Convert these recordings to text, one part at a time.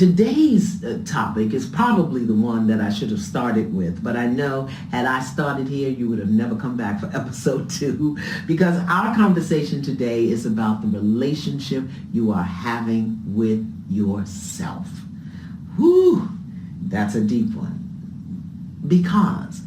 Today's topic is probably the one that I should have started with, but I know had I started here, you would have never come back for episode 2, because our conversation today is about the relationship you are having with yourself. Whew, that's a deep one. Because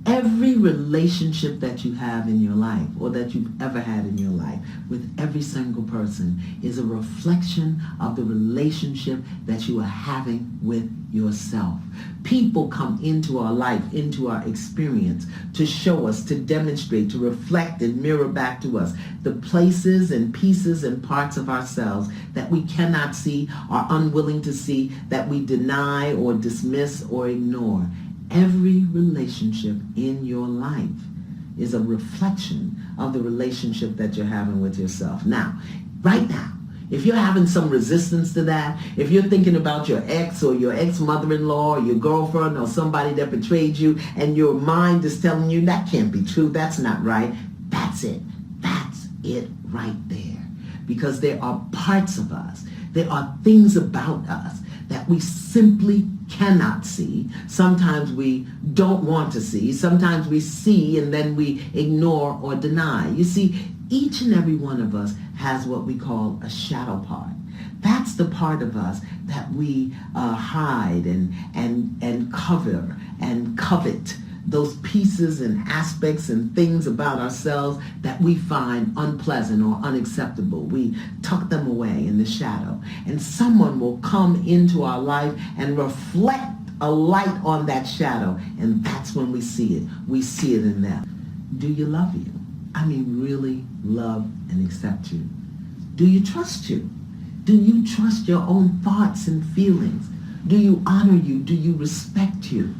every relationship that you have in your life, or that you've ever had in your life, with every single person, is a reflection of the relationship that you are having with yourself. People come into our life, into our experience, to show us, to demonstrate, to reflect and mirror back to us the places and pieces and parts of ourselves that we cannot see, are unwilling to see, that we deny or dismiss or ignore. Every relationship in your life is a reflection of the relationship that you're having with yourself. Now, right now, if you're having some resistance to that, if you're thinking about your ex or your ex-mother-in-law or your girlfriend or somebody that betrayed you, and your mind is telling you that can't be true, that's not right, that's it. That's it right there. Because there are parts of us, there are things about us that we simply cannot see. Sometimes we don't want to see. Sometimes we see and then we ignore or deny. You see, each and every one of us has what we call a shadow part. That's the part of us that we hide and cover and covet. Those pieces and aspects and things about ourselves that we find unpleasant or unacceptable. We tuck them away in the shadow. And someone will come into our life and reflect a light on that shadow. And that's when we see it. We see it in them. Do you love you? I mean, really love and accept you? Do you trust you? Do you trust your own thoughts and feelings? Do you honor you? Do you respect you?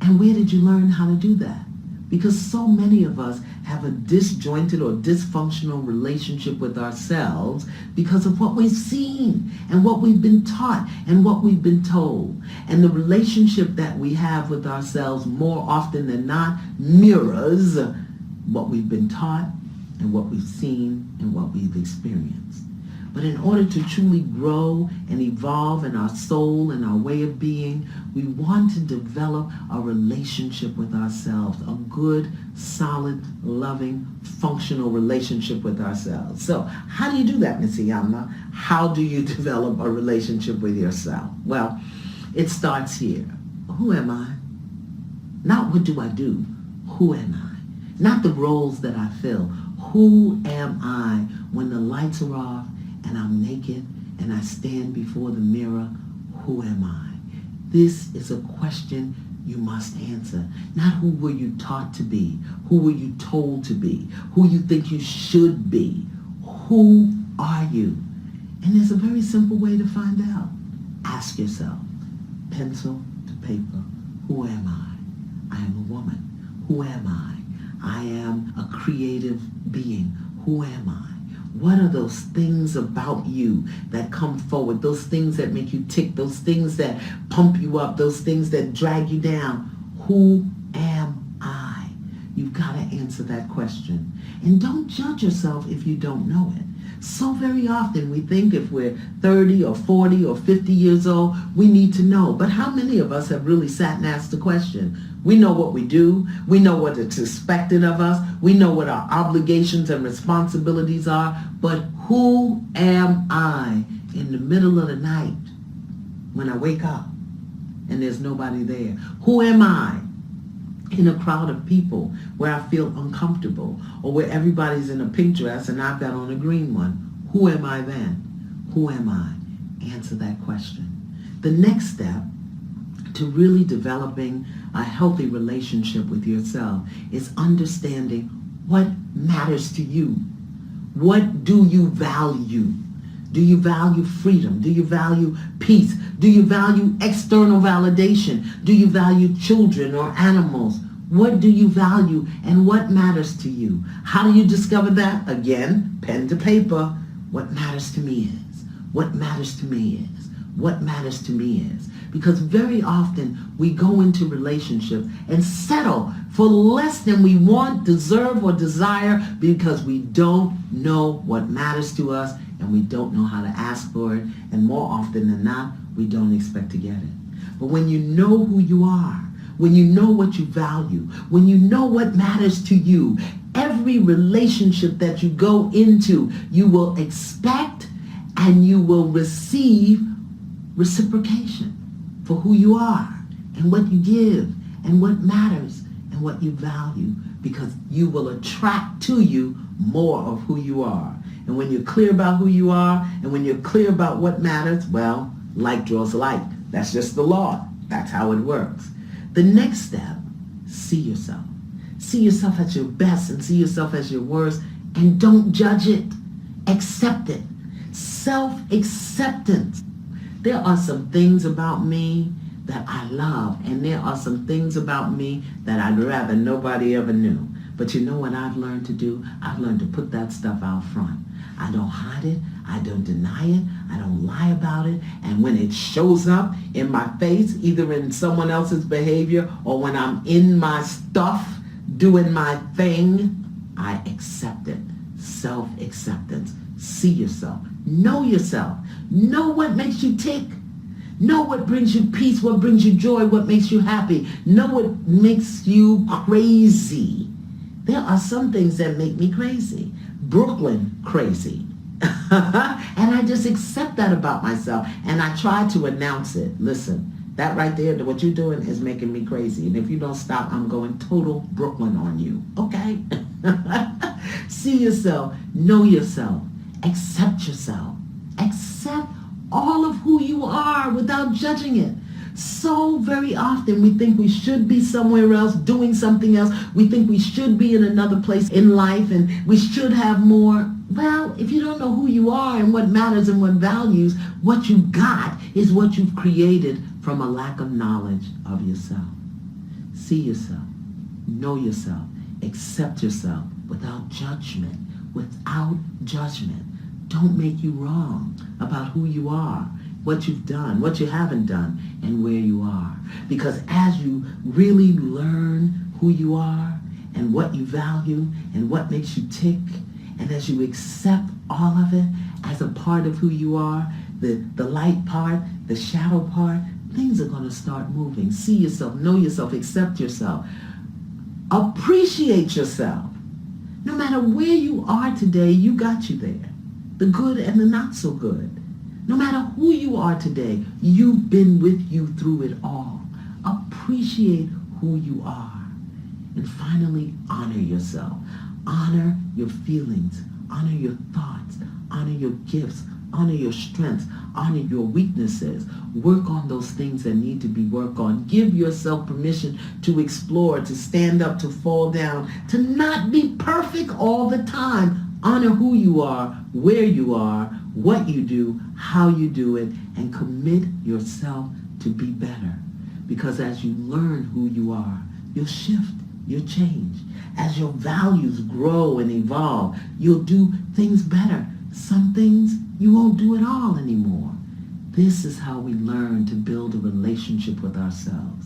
And where did you learn how to do that? Because so many of us have a disjointed or dysfunctional relationship with ourselves because of what we've seen and what we've been taught and what we've been told. And the relationship that we have with ourselves more often than not mirrors what we've been taught and what we've seen and what we've experienced. But in order to truly grow and evolve in our soul and our way of being, we want to develop a relationship with ourselves, a good, solid, loving, functional relationship with ourselves. So how do you do that, Ms. Iyama? How do you develop a relationship with yourself? Well, it starts here. Who am I? Not what do I do? Who am I? Not the roles that I fill. Who am I when the lights are off and I'm naked and I stand before the mirror? Who am I? This is a question you must answer. Not who were you taught to be, who were you told to be, who you think you should be. Who are you? And there's a very simple way to find out. Ask yourself, pencil to paper, who am I? I am a woman. Who am I? I am a creative being. Who am I? What are those things about you that come forward? Those things that make you tick, those things that pump you up, those things that drag you down. Who am I? You've got to answer that question. And don't judge yourself if you don't know it. So very often we think if we're 30 or 40 or 50 years old, we need to know. But how many of us have really sat and asked the question? We know what we do. We know what is expected of us. We know what our obligations and responsibilities are. But who am I in the middle of the night when I wake up and there's nobody there? Who am I in a crowd of people where I feel uncomfortable, or where everybody's in a pink dress and I've got on a green one? Who am I then? Who am I? Answer that question. The next step to really developing a healthy relationship with yourself is understanding what matters to you. What do you value? Do you value freedom? Do you value peace? Do you value external validation? Do you value children or animals? What do you value and what matters to you? How do you discover that? Again, pen to paper. What matters to me is. What matters to me is. What matters to me is. Because very often we go into relationships and settle for less than we want, deserve, or desire because we don't know what matters to us and we don't know how to ask for it, and more often than not, we don't expect to get it. But when you know who you are, when you know what you value, when you know what matters to you, every relationship that you go into, you will expect and you will receive reciprocation for who you are and what you give and what matters and what you value, because you will attract to you more of who you are. And when you're clear about who you are and when you're clear about what matters, well, like draws like. That's just the law. That's how it works. The next step, see yourself. See yourself at your best and see yourself as your worst, and don't judge it. Accept it. Self-acceptance. There are some things about me that I love, and there are some things about me that I'd rather nobody ever knew. But you know what I've learned to do? I've learned to put that stuff out front. I don't hide it. I don't deny it. I don't lie about it. And when it shows up in my face, either in someone else's behavior or when I'm in my stuff, doing my thing, I accept it. Self-acceptance. See yourself. Know yourself. Know what makes you tick. Know what brings you peace, what brings you joy, what makes you happy. Know what makes you crazy. There are some things that make me crazy. Brooklyn crazy. And I just accept that about myself. And I try to announce it. Listen, that right there, what you're doing is making me crazy. And if you don't stop, I'm going total Brooklyn on you. Okay? See yourself. Know yourself. Accept yourself. Accept all of who you are without judging it. So very often we think we should be somewhere else doing something else. We think we should be in another place in life and we should have more. Well, if you don't know who you are and what matters and what values, what you got is what you've created from a lack of knowledge of yourself. See yourself. Know yourself. Accept yourself without judgment. Without judgment. Don't make you wrong about who you are, what you've done, what you haven't done, and where you are. Because as you really learn who you are and what you value and what makes you tick, and as you accept all of it as a part of who you are, the light part, the shadow part, things are going to start moving. See yourself, know yourself, accept yourself. Appreciate yourself. No matter where you are today, you got you there. The good and the not so good. No matter who you are today, you've been with you through it all. Appreciate who you are. And finally, honor yourself. Honor your feelings. Honor your thoughts. Honor your gifts. Honor your strengths. Honor your weaknesses. Work on those things that need to be worked on. Give yourself permission to explore, to stand up, to fall down, to not be perfect all the time. Honor who you are, where you are, what you do, how you do it, and commit yourself to be better. Because as you learn who you are, you'll shift, you'll change. As your values grow and evolve, you'll do things better. Some things you won't do at all anymore. This is how we learn to build a relationship with ourselves.